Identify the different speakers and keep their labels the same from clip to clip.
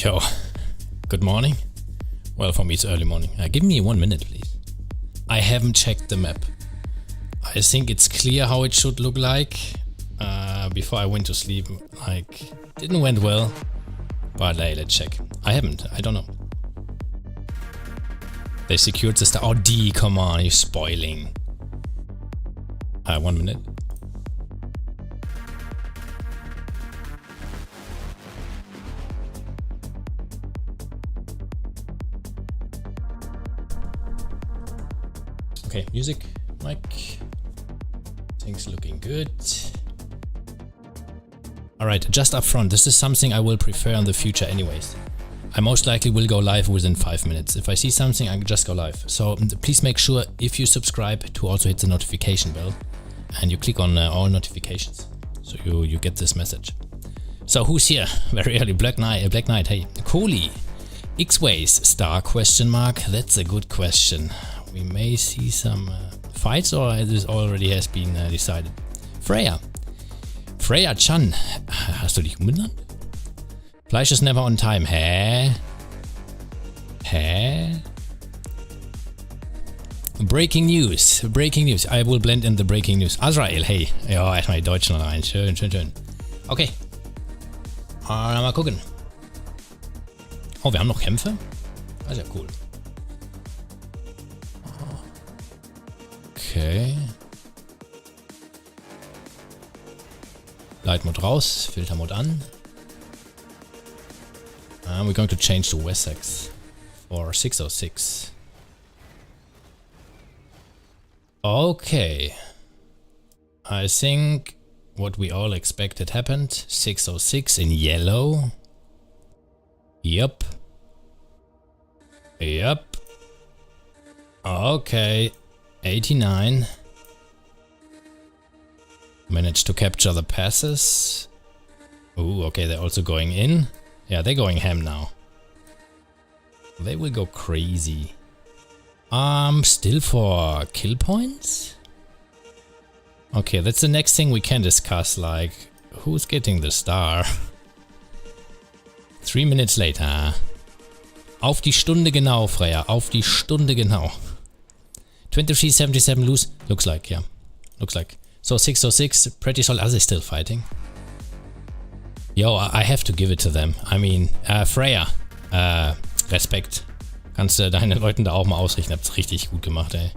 Speaker 1: Yo, good morning. Well, for me it's early morning. Give me 1 minute, please. I haven't checked the map. I think it's clear how it should look like. Before I went to sleep, like, didn't went well. But let's check. I don't know. They secured the star. Oh, D, come on, you're spoiling. 1 minute. Okay, music, mic. Things looking good. Alright, just up front, this is something I will prefer in the future anyways. I most likely will go live within 5 minutes. If I see something, I can just go live. So please make sure, if you subscribe, to also hit the notification bell. And you click on all notifications. So you get this message. So who's here? Very early, Black Knight, hey. KoaB. X-Ways, star question mark? That's a good question. We may see some fights, or this already has been decided. Freya. Freya Chan. Hast du dich umbenannt? Fleisch is never on time. Hä? Breaking news. Breaking news. I will blend in the breaking news. Azrael, hey. Ja, erstmal die Deutschen rein. Schön, schön, schön. Okay. Mal gucken. Oh, wir haben noch Kämpfe? Das ist ja cool. Okay. Light Mode raus, Filter Mode an. And we're going to change to Wessex for 606. Okay. I think what we all expected happened. 606 in yellow. Yup. Yup. Okay. 89. Managed to capture the passes. Ooh, okay, they're also going in. Yeah, they're going ham now. They will go crazy. Still for kill points? Okay, that's the next thing we can discuss, like, who's getting the star? 3 minutes later. Auf die Stunde genau, Freya. Auf die Stunde genau. 2377 lose. Looks like, yeah. Looks like. So 606, pretty solid. Are they still fighting? Yo, I have to give it to them. I mean, Freya, Respekt. Kannst du deinen Leuten da auch mal ausrichten. Hab's richtig gut gemacht, ey.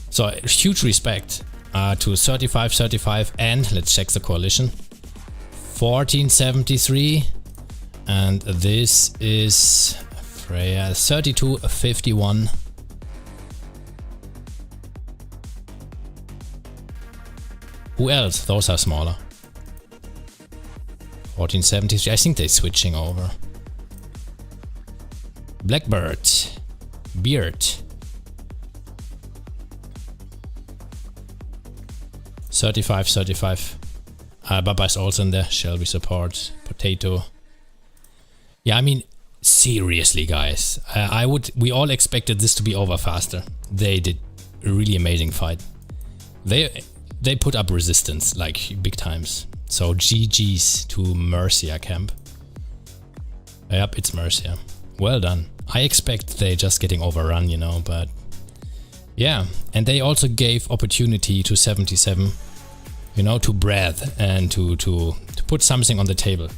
Speaker 1: So, huge respect to 3535 and let's check the coalition. 1473 and this is Freya 3251. Who else? Those are smaller. 1473. I think they're switching over. Blackbird. Beard. 35. Baba is also in there. Shelby support. Potato. Yeah, I mean, seriously, guys. We all expected this to be over faster. They did a really amazing fight. They put up resistance, like, big times. So GG's to Mercia camp. Yep, it's Mercia. Well done. I expect they're just getting overrun, you know, but... Yeah, and they also gave opportunity to 77, you know, to breathe and to put something on the table.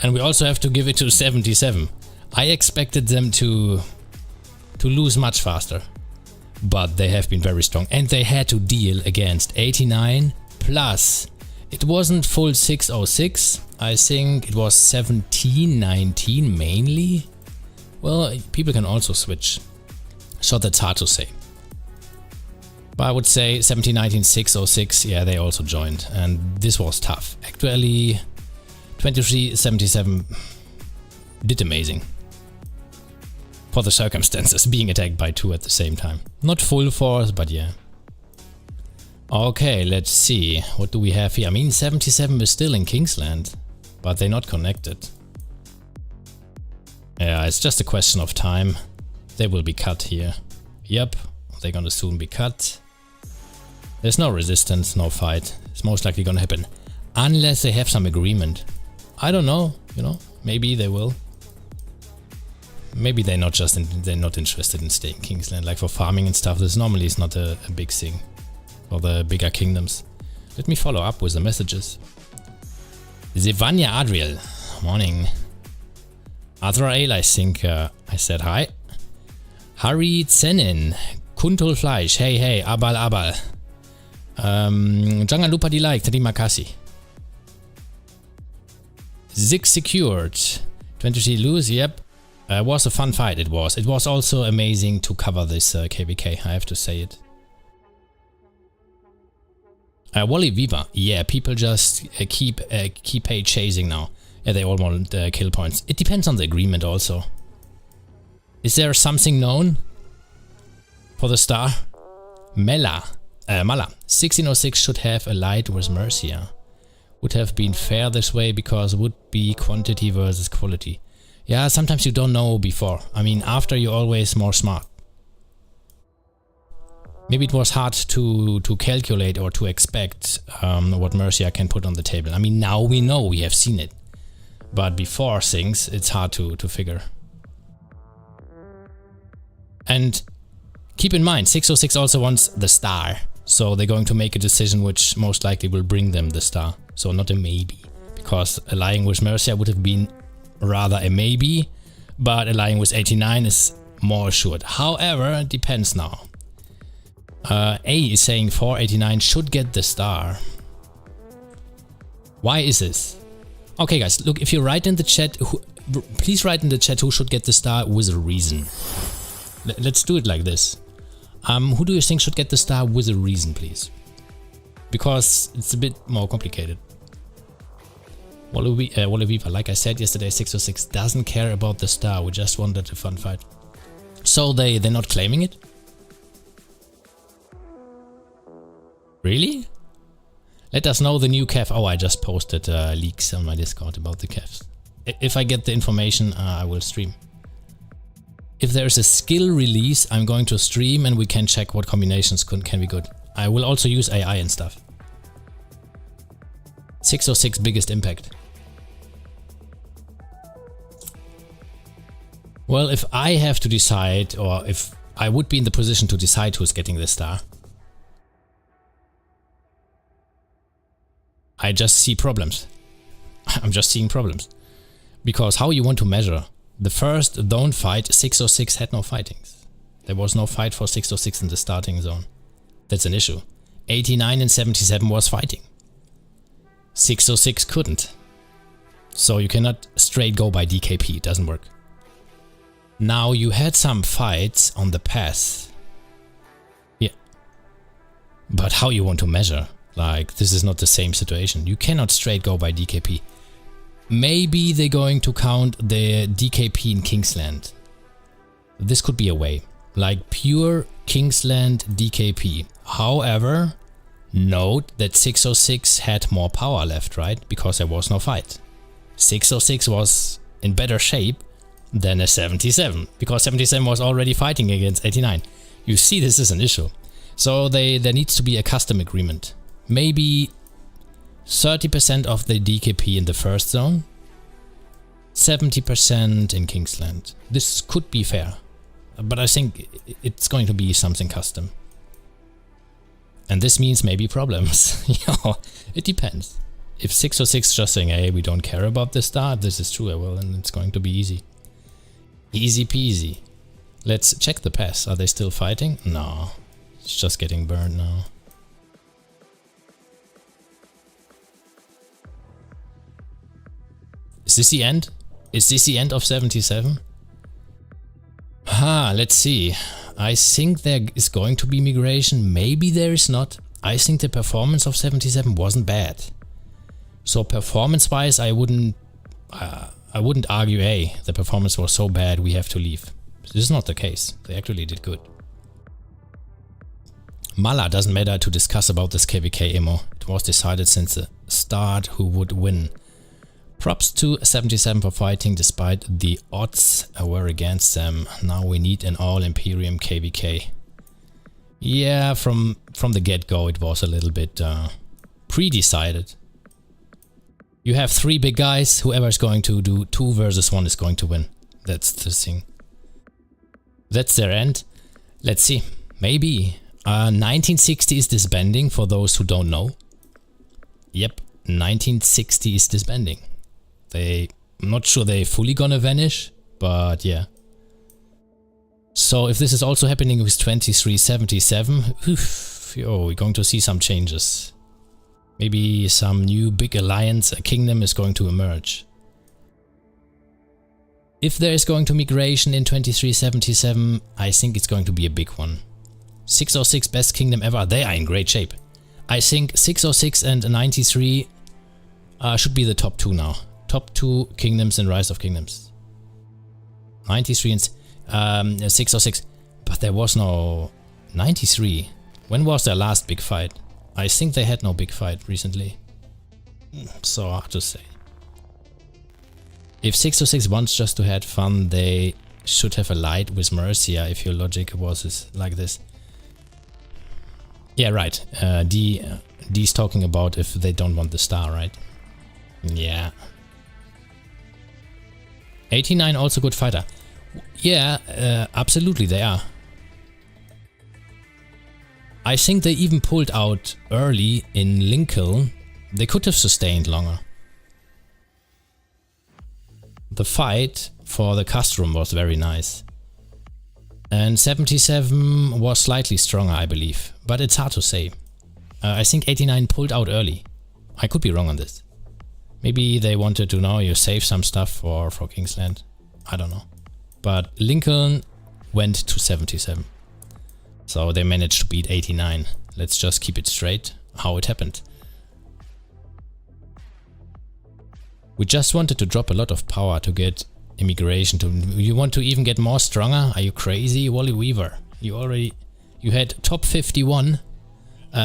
Speaker 1: And we also have to give it to 77. I expected them to lose much faster. But they have been very strong and they had to deal against 89 plus it wasn't full 606, I think it was 1719 mainly. Well, people can also switch, so that's hard to say. But I would say 1719 606, yeah, they also joined and this was tough. Actually 2377 did amazing. For the circumstances, being attacked by two at the same time. Not full force, but yeah. Okay, let's see. What do we have here? I mean, 77 is still in Kingsland, but they're not connected. Yeah, it's just a question of time. They will be cut here. Yep, they're gonna soon be cut. There's no resistance, no fight. It's most likely gonna happen. Unless they have some agreement. I don't know, you know, maybe they will. Maybe they're not interested in staying Kingsland. Like for farming and stuff, this normally is not a big thing for the bigger kingdoms. Let me follow up with the messages. Zevanya Adriel, morning. Azrael, I think I said hi. Harry Zenin, Kuntul Fleisch, hey, Abal. Jangan lupa di like, terima kasih. Zig secured. 23 lose, yep. Was a fun fight, it was. It was also amazing to cover this KVK, I have to say it. Wally Viva, yeah, people just keep chasing now. Yeah, they all want kill points. It depends on the agreement also. Is there something known for the star? Mala, 1606 should have allied with Mercia. Would have been fair this way because it would be quantity versus quality. Yeah, sometimes you don't know before. I mean, after you're always more smart. Maybe it was hard to calculate or to expect what Mercia can put on the table. I mean, now we know, we have seen it. But before things, it's hard to figure. And keep in mind, 606 also wants the star. So they're going to make a decision which most likely will bring them the star. So not a maybe. Because allying with Mercia would have been rather a maybe. But allying with 89 is more assured. However, it depends now. A is saying 489 should get the star. Why is this? Okay guys, look, if you write in the chat, please write in the chat who should get the star with a reason. Let's do it like this. Who do you think should get the star with a reason, please? Because it's a bit more complicated. Viva, like I said yesterday, 606 doesn't care about the star, we just wanted a fun fight. So they're not claiming it? Really? Let us know the new KEF. Oh, I just posted leaks on my Discord about the KEFs. If I get the information, I will stream. If there's a skill release, I'm going to stream and we can check what combinations can be good. I will also use AI and stuff. 606 biggest impact. Well, if I have to decide, or if I would be in the position to decide who's getting the star, I just see problems. I'm just seeing problems. Because how you want to measure? The first zone fight, 606 had no fightings. There was no fight for 606 in the starting zone. That's an issue. 89 and 77 was fighting. 606 couldn't. So you cannot straight go by DKP, it doesn't work. Now you had some fights on the path. Yeah. But how you want to measure? Like, this is not the same situation. You cannot straight go by DKP. Maybe they're going to count the DKP in Kingsland. This could be a way. Like pure Kingsland DKP. However, note that 606 had more power left, right? Because there was no fight. 606 was in better shape than a 77. Because 77 was already fighting against 89. You see, this is an issue. So there needs to be a custom agreement. Maybe 30% of the DKP in the first zone, 70% in Kingsland. This could be fair, but I think it's going to be something custom. And this means maybe problems. It depends. If 606 just saying, hey, we don't care about the star, this is true, well, then it's going to be easy. Easy peasy. Let's check the pass. Are they still fighting? No, it's just getting burned now. Is this the end? Is this the end of 77? Let's see. I think there is going to be migration. Maybe there is not. I think the performance of 77 wasn't bad. So performance-wise, I wouldn't argue, hey, the performance was so bad, we have to leave. This is not the case. They actually did good. Mala doesn't matter to discuss about this KVK emo. It was decided since the start who would win. Props to 77 for fighting despite the odds were against them. Now we need an all Imperium KVK. Yeah, from the get-go it was a little bit pre-decided. You have 3 big guys, whoever is going to do 2 versus 1 is going to win. That's the thing. That's their end. Let's see. Maybe. 1960 is disbanding, for those who don't know. Yep, 1960 is disbanding. I'm not sure they're fully gonna vanish, but yeah. So if this is also happening with 2377, we're going to see some changes. Maybe some new big alliance, a kingdom is going to emerge. If there is going to migration in 2377, I think it's going to be a big one. 606 best kingdom ever, they are in great shape. I think 606 and 93 should be the top two now. Top two kingdoms in Rise of Kingdoms. 93 and 606, but there was no 93. When was their last big fight? I think they had no big fight recently. So hard to say. If 606 wants just to have fun, they should have allied with Mercia if your logic was like this. Yeah, right. D's talking about if they don't want the star, right? Yeah. 89 also good fighter. Yeah, absolutely they are. I think they even pulled out early in Lincoln. They could have sustained longer. The fight for the castrum was very nice. And 77 was slightly stronger, I believe. But it's hard to say. I think 89 pulled out early. I could be wrong on this. Maybe they wanted to know you save some stuff for Kingsland. I don't know. But Lincoln went to 77. So they managed to beat 89. Let's just keep it straight how it happened. We just wanted to drop a lot of power to get immigration. You want to even get more stronger? Are you crazy? Wally Weaver. You had top 51,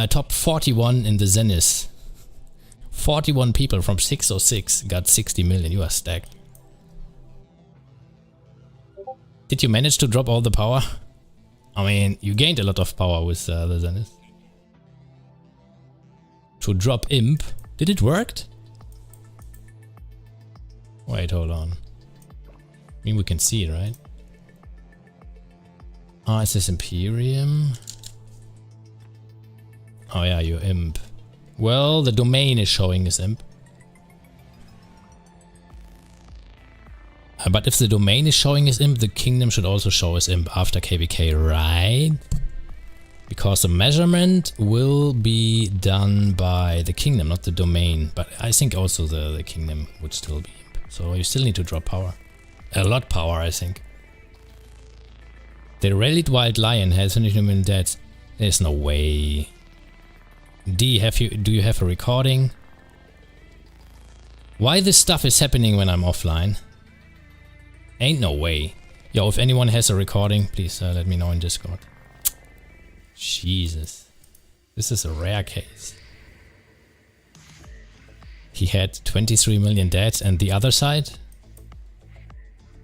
Speaker 1: top 41 in the Zenith. 41 people from 606 got 60 million. You are stacked. Did you manage to drop all the power? I mean, you gained a lot of power with the Zenith. To drop Imp. Did it work? Wait, hold on. I mean, we can see it, right? Ah, is this Imperium? Oh yeah, your Imp. Well, the domain is showing as Imp. But if the domain is showing as Imp, the kingdom should also show as Imp after KVK, right? Because the measurement will be done by the kingdom, not the domain. But I think also the kingdom would still be Imp. So you still need to drop power. A lot power, I think. The Rallied Wild Lion has 100 million deaths. There's no way. D, do you have a recording? Why this stuff is happening when I'm offline? Ain't no way. Yo, if anyone has a recording, please let me know in Discord. Jesus. This is a rare case. He had 23 million deaths and the other side?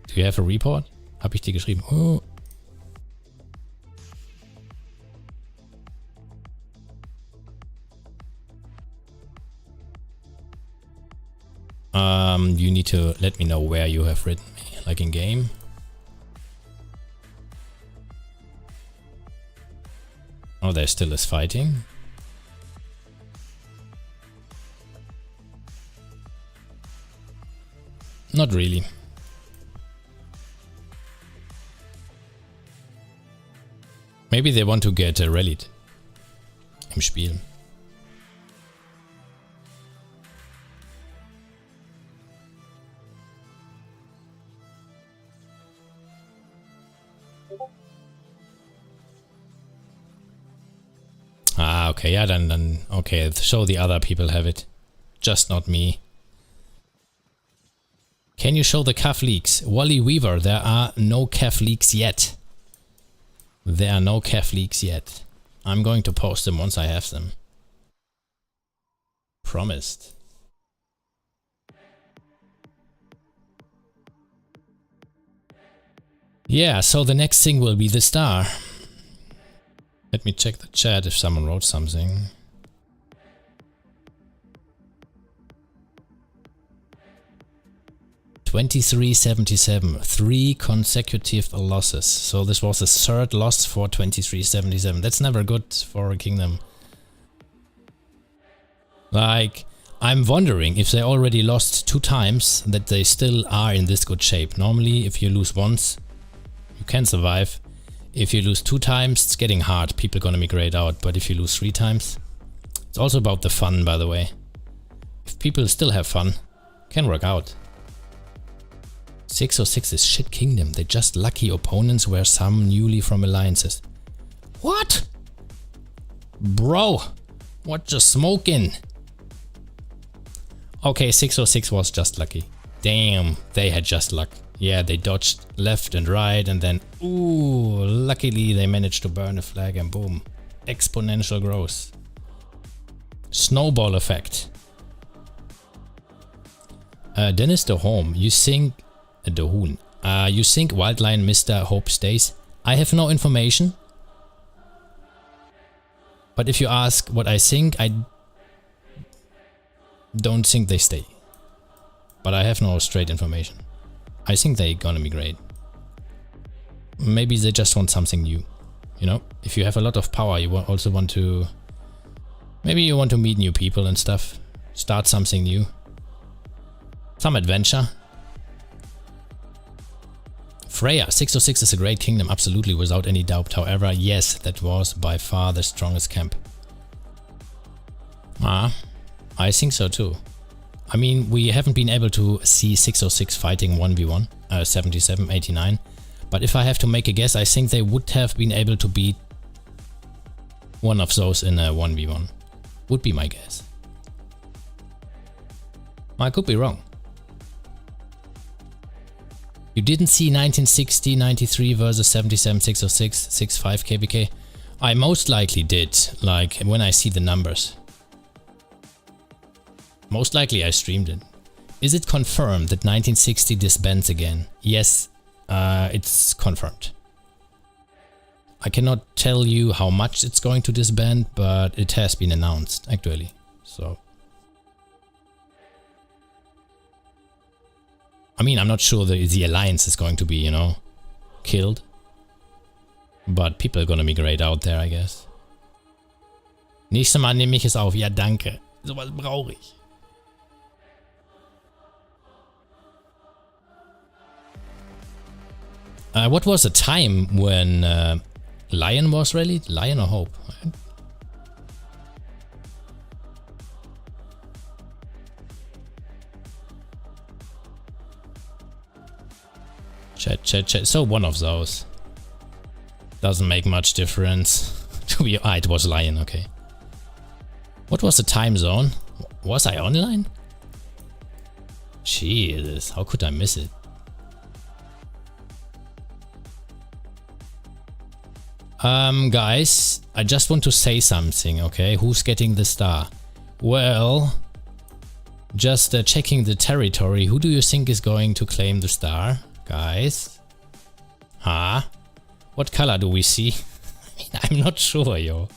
Speaker 1: Do you have a report? Hab ich dir geschrieben? Oh. You need to let me know where you have written me, like in game. Oh, there still is fighting. Not really. Maybe they want to get rallied im Spiel. Ah, okay, yeah, then, okay, so the other people have it. Just not me. Can you show the calf leaks? Wally Weaver, there are no calf leaks yet. There are no calf leaks yet. I'm going to post them once I have them. Promised. Yeah, so the next thing will be the star. Let me check the chat if someone wrote something. 2377, 3 consecutive losses. So this was the third loss for 2377. That's never good for a kingdom. Like, I'm wondering if they already lost 2 times, that they still are in this good shape. Normally, if you lose once, you can survive. If you lose 2 times, it's getting hard. People are gonna migrate out. But if you lose 3 times, it's also about the fun, by the way. If people still have fun, can work out. 606 is shit kingdom. They just lucky opponents were some newly from alliances. What? Bro, what you smoking? Okay, 606 was just lucky. Damn, they had just luck. Yeah, they dodged left and right and then, ooh, luckily they managed to burn a flag and boom. Exponential growth. Snowball effect. Dennis the Home, you think... the Hoon. You think Wildlion Mr. Hope stays? I have no information. But if you ask what I think, I don't think they stay. But I have no straight information. I think they're gonna migrate. Maybe they just want something new. You know, if you have a lot of power, you also want to... Maybe you want to meet new people and stuff. Start something new. Some adventure. Freya, 606 is a great kingdom, absolutely, without any doubt. However, yes, that was by far the strongest camp. I think so too. I mean, we haven't been able to see 606 fighting 1v1, 77, 89. But if I have to make a guess, I think they would have been able to beat one of those in a 1v1. Would be my guess. I could be wrong. You didn't see 1960, 93 versus 77, 606, 65 KVK? I most likely did, like when I see the numbers. Most likely I streamed it. Is it confirmed that 1960 disbands again? Yes, it's confirmed. I cannot tell you how much it's going to disband, but it has been announced actually, so... I mean, I'm not sure the alliance is going to be, you know, killed. But people are gonna migrate out there, I guess. Nächstes Mal nehme ich es auf. Ja, danke. Sowas brauche ich. What was the time when Lion was rallied? Lion or Hope? Right? Chat. So one of those. Doesn't make much difference. It was Lion, okay. What was the time zone? Was I online? Jesus, how could I miss it? Guys, I just want to say something, okay? Who's getting the star? Well, just checking the territory. Who do you think is going to claim the star? Guys? Huh? What color do we see? I mean, I'm not sure, yo.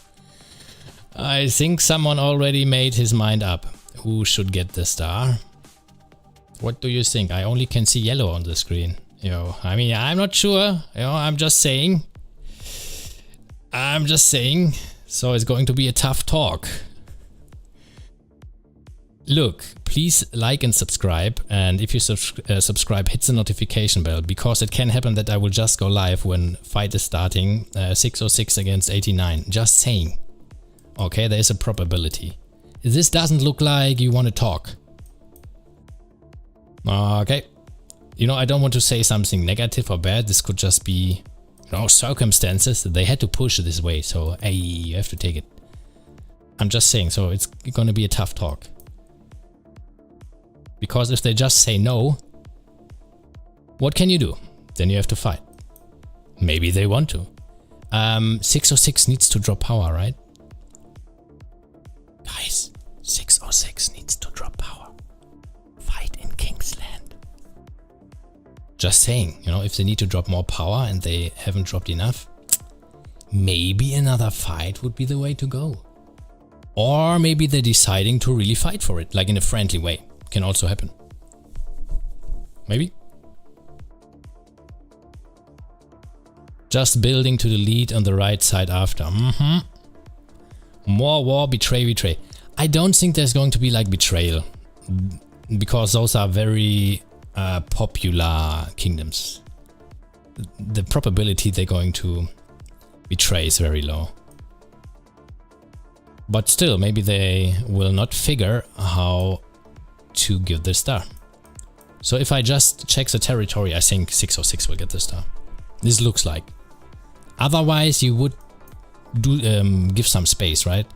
Speaker 1: I think someone already made his mind up. Who should get the star? What do you think? I only can see yellow on the screen. Yo, I mean, I'm not sure. Yo, I'm just saying. So it's going to be a tough talk. Look, please like and subscribe, and if you subscribe, hit the notification bell, because it can happen that I will just go live when fight is starting, 606 against 89, just saying. Okay, there is a probability. This doesn't look like you want to talk. Okay, you know, I don't want to say something negative or bad, this could just be, you know, circumstances. They had to push this way, so hey, you have to take it. I'm just saying, so it's going to be a tough talk. Because if they just say no, what can you do? Then you have to fight. Maybe they want to. 606 needs to drop power, right? Guys, 606 needs to drop power. Fight in Kingsland. Just saying, you know, if they need to drop more power and they haven't dropped enough, maybe another fight would be the way to go. Or maybe they're deciding to really fight for it, like in a friendly way. Can also happen. Maybe? Just building to the lead on the right side after. More war, betray. I don't think there's going to be like betrayal. Because those are very popular kingdoms. The probability they're going to betray is very low. But still, maybe they will not figure how to give the star. So if I just check the territory, I think 606 will get the star. This looks like. Otherwise, you would do give some space, right?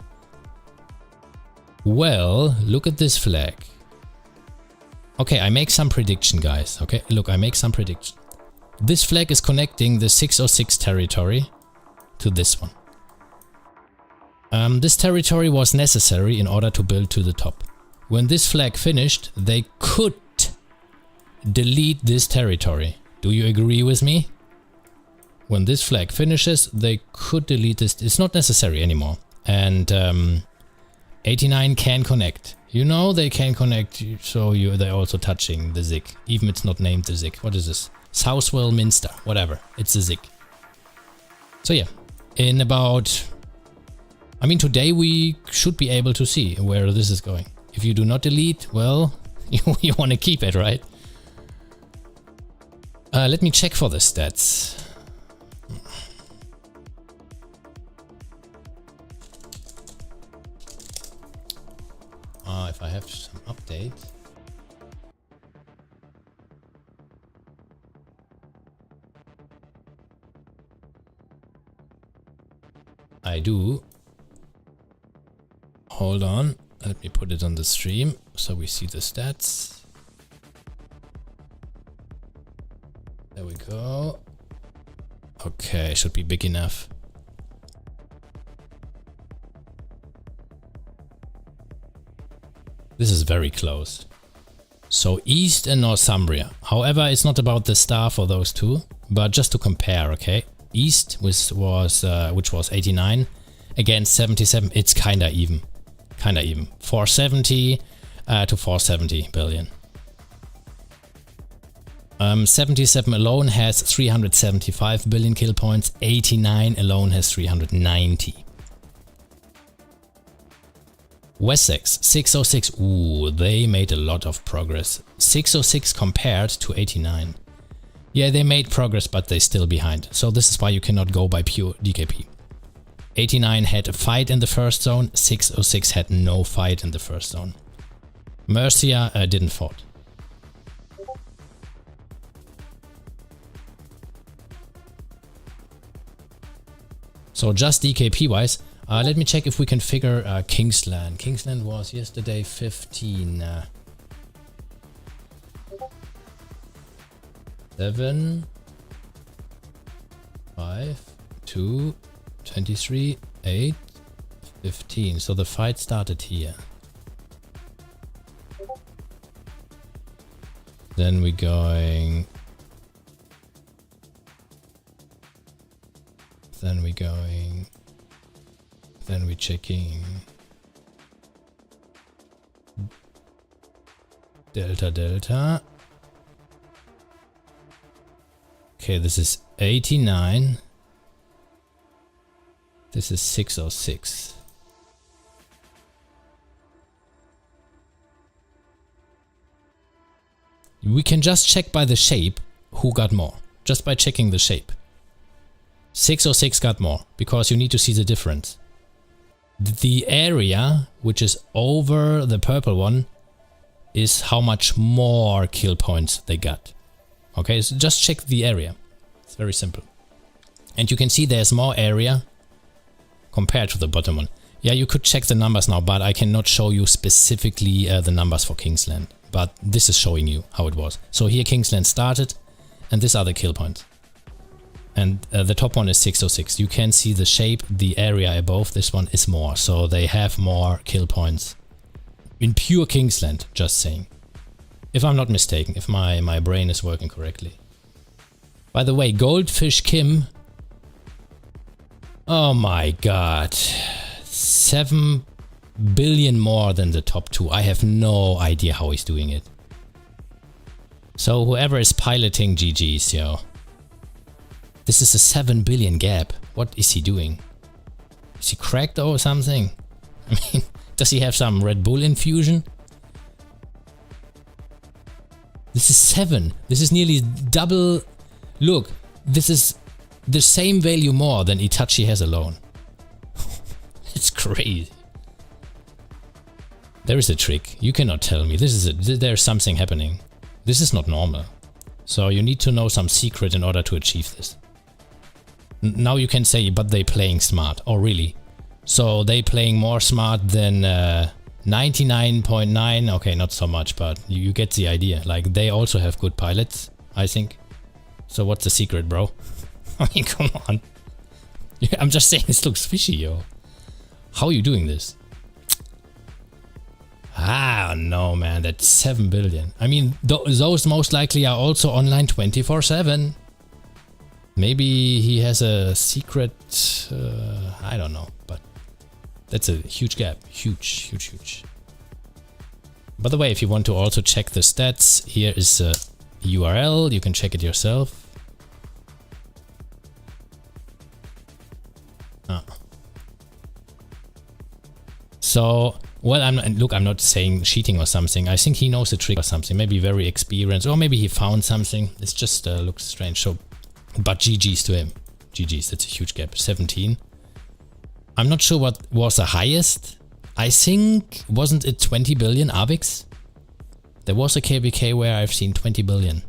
Speaker 1: Well, look at this flag. Okay, I make some prediction, guys. Okay, look, I make some prediction. This flag is connecting the 606 territory to this one. This territory was necessary in order to build to the top. When this flag finished, they could delete this territory. Do you agree with me? When this flag finishes, they could delete this. It's not necessary anymore. And 89 can connect. You know they can connect, so they're also touching the zig. Even it's not named the zig. What is this? Southwell Minster. Whatever. It's a zig. So yeah, in about... I mean, today we should be able to see where this is going. If you do not delete, well, you want to keep it, right? Let me check for the stats. If I have some update. I do. Hold on, let me put it on the stream so we see the stats. There we go. Okay, should be big enough. This is very close. So East and Northumbria. However, it's not about the star for those two, but just to compare, okay? East, which was 89, against 77, it's kinda even. 470 to 470 billion. 77 alone has 375 billion kill points. 89 alone has 390. Wessex 606. Ooh, they made a lot of progress. 606 compared to 89. Yeah, they made progress, but they're still behind. So this is why you cannot go by pure DKP. 89 had a fight in the first zone, 606 had no fight in the first zone. Mercia didn't fought. So just DKP wise, let me check if we can figure Kingsland. Kingsland was yesterday 15. 7, 5, 2, 23, 8, 15. So the fight started here. Then we're going. Then we're going. Then we're checking. Delta, delta. Okay, this is 89. This is 606. We can just check by the shape who got more. Just by checking the shape. 606 got more, because you need to see the difference. The area, which is over the purple one, is how much more kill points they got. Okay, so just check the area. It's very simple. And you can see there's more area compared to the bottom one. Yeah, you could check the numbers now, but I cannot show you specifically the numbers for Kingsland. But this is showing you how it was. So here Kingsland started, and these are the kill points. And the top one is 606. You can see the shape, the area above this one is more. So they have more kill points. In pure Kingsland, just saying. If I'm not mistaken, if my brain is working correctly. By the way, Goldfish Kim. Oh my god. 7 billion more than the top two. I have no idea how he's doing it. So whoever is piloting GG's, yo. This is a 7 billion gap. What is he doing? Is he cracked or something? I mean, does he have some Red Bull infusion? This is 7. This is nearly double. Look, this is the same value more than Itachi has alone. It's crazy. There is a trick. You cannot tell me. There's something happening. This is not normal. So you need to know some secret in order to achieve this. Now you can say, but they playing smart. Oh, really? So they playing more smart than 99.9? Okay, not so much, but you get the idea. Like, they also have good pilots, I think. So what's the secret, bro? I mean, come on. I'm just saying this looks fishy, yo. How are you doing this? Ah, no, man, that's 7 billion. I mean, those most likely are also online 24/7. Maybe he has a secret, I don't know, but that's a huge gap. Huge, huge, huge. By the way, if you want to also check the stats, here is a URL. You can check it yourself. So, well, I'm not saying cheating or something. I think he knows a trick or something. Maybe very experienced, or maybe he found something. It just looks strange. So, but GG's to him. GG's, that's a huge gap. 17. I'm not sure what was the highest. I think, wasn't it 20 billion AVIX? There was a KVK where I've seen 20 billion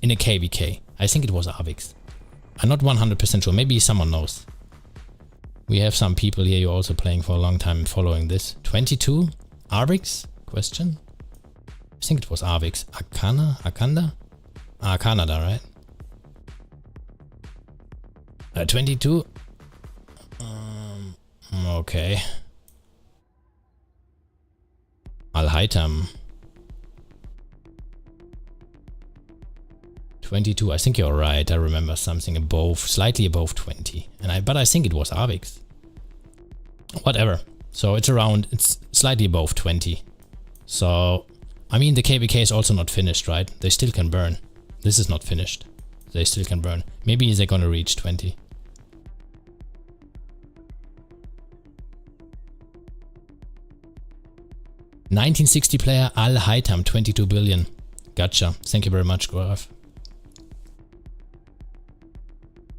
Speaker 1: in a KVK. I think it was AVIX. I'm not 100% sure. Maybe someone knows. We have some people here who are also playing for a long time following this. 22? AVIX? Question? I think it was AVIX. Akanda? Ah, Canada, right? 22? Okay. Al-Haytham. 22, I think you're right. I remember something above, slightly above 20. But I think it was AVIX. Whatever. So it's slightly above 20. So, I mean, the KVK is also not finished, right? They still can burn. This is not finished. They still can burn. Maybe they're gonna reach 20. $1960 player Al-Haytham, 22 billion. Gotcha. Thank you very much, Graf.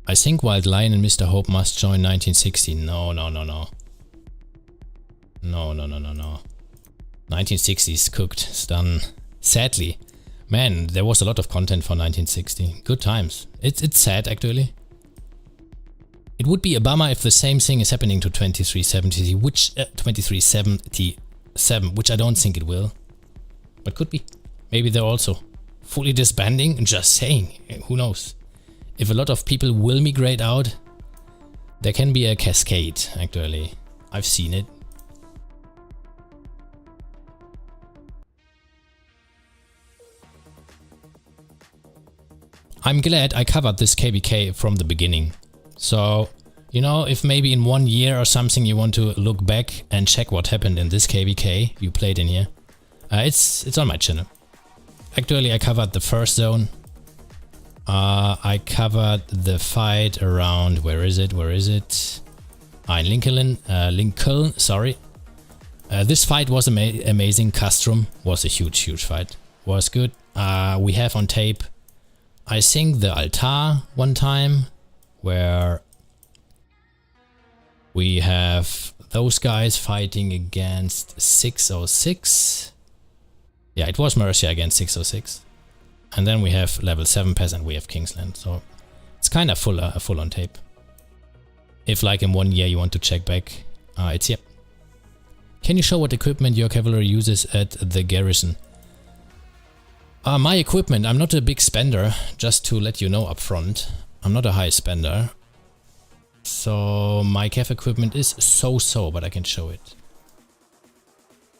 Speaker 1: I think Wild Lion and Mr. Hope must join 1960. No. No. 1960 is cooked. It's done. Sadly. Man, there was a lot of content for 1960. Good times. It's sad, actually. It would be a bummer if the same thing is happening to 2370, which 2377, which I don't think it will. But could be. Maybe they're also fully disbanding. Just saying. Who knows? If a lot of people will migrate out, there can be a cascade, actually. I've seen it. I'm glad I covered this KVK from the beginning. So, you know, if maybe in 1 year or something you want to look back and check what happened in this KVK you played in here, it's on my channel. Actually, I covered the first zone. I covered the fight around, where is it? In Lincoln, sorry. This fight was amazing. Castrum was a huge fight. Was good. We have on tape, I think, the altar one time, where we have those guys fighting against 606. Yeah, it was Mercia against 606. And then we have level 7 pass and we have Kingsland. So it's kind of full on tape. If like in 1 year you want to check back, it's here. Can you show what equipment your cavalry uses at the garrison? My equipment, I'm not a big spender, just to let you know up front. I'm not a high spender. So my cav equipment is so-so, but I can show it.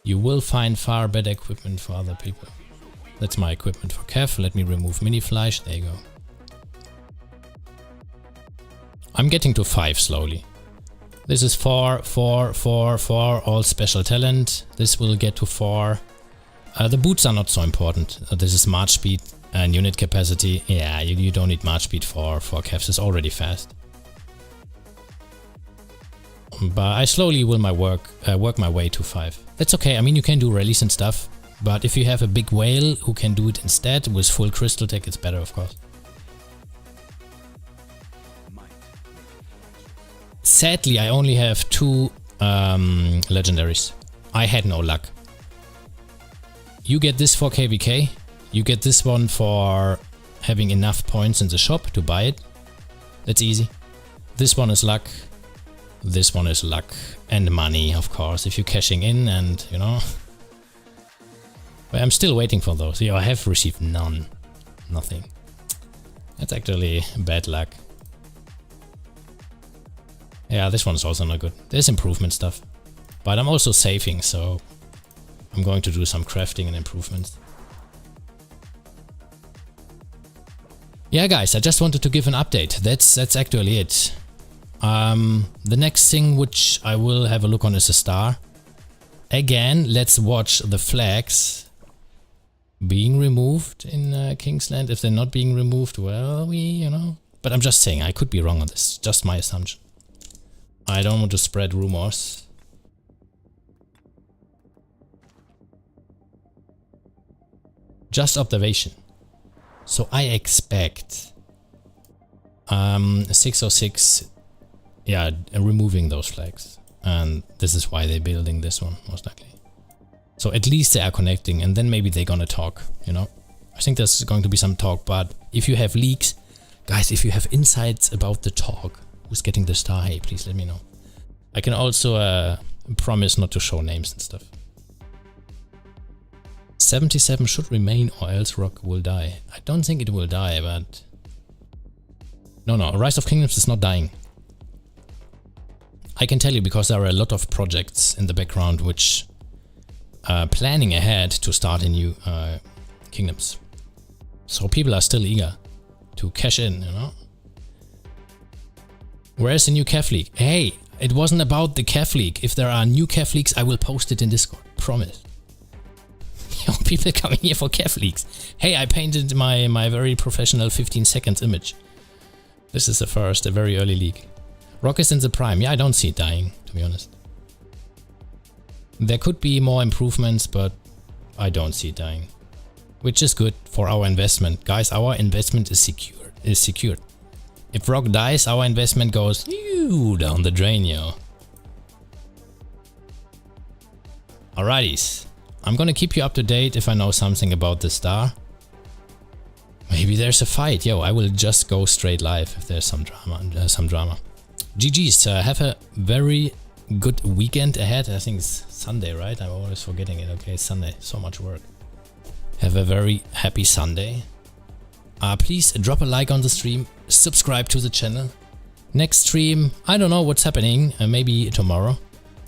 Speaker 1: You will find far better equipment for other people. That's my equipment for cav. Let me remove mini Fleisch. There you go. I'm getting to 5 slowly. This is 4, all special talent. This will get to 4. The boots are not so important. This is march speed. And unit capacity, yeah, you don't need much speed for KoaB, it's already fast. But I slowly will work my way to 5. That's okay, I mean you can do rallies and stuff, but if you have a big whale who can do it instead with full crystal tech, it's better of course. Sadly, I only have 2 legendaries. I had no luck. You get this for KVK, you get this one for having enough points in the shop to buy it. That's easy. This one is luck. This one is luck and money, of course, if you're cashing in and, you know. But I'm still waiting for those. Yeah, I have received none. Nothing. That's actually bad luck. Yeah, this one is also not good. There's improvement stuff. But I'm also saving, so I'm going to do some crafting and improvements. Yeah, guys, I just wanted to give an update. That's actually it. The next thing which I will have a look on is a star. Again, let's watch the flags being removed in Kingsland. If they're not being removed, well, you know. But I'm just saying, I could be wrong on this. Just my assumption. I don't want to spread rumors. Just observation. So I expect 606, yeah, removing those flags. And this is why they're building this one, most likely. So at least they are connecting, and then maybe they're gonna talk, you know. I think there's going to be some talk, but if you have leaks, guys, if you have insights about the talk, who's getting the star, hey, please let me know. I can also promise not to show names and stuff. 77 should remain or else Rock will die. I don't think it will die, but... No, Rise of Kingdoms is not dying. I can tell you because there are a lot of projects in the background which are planning ahead to start in new kingdoms. So people are still eager to cash in, you know? Where's the new KoaB League? Hey, it wasn't about the KoaB League. If there are new KoaB Leagues, I will post it in Discord. Promise. Yo, people coming here for KoaB Leagues. Hey, I painted my very professional 15 seconds image. This is the first, a very early league. Rock is in the prime. Yeah, I don't see it dying, to be honest. There could be more improvements, but I don't see it dying. Which is good for our investment. Guys, our investment is secured. If Rock dies, our investment goes down the drain, yo. Alrighties. I'm gonna keep you up to date if I know something about the star. Maybe there's a fight. Yo, I will just go straight live if there's some drama. GG's. Have a very good weekend ahead. I think it's Sunday, right? I'm always forgetting it. Okay, it's Sunday. So much work. Have a very happy Sunday. Please drop a like on the stream. Subscribe to the channel. Next stream, I don't know what's happening. Maybe tomorrow.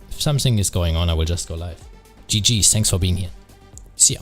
Speaker 1: If something is going on, I will just go live. GG's. Thanks for being here. See ya.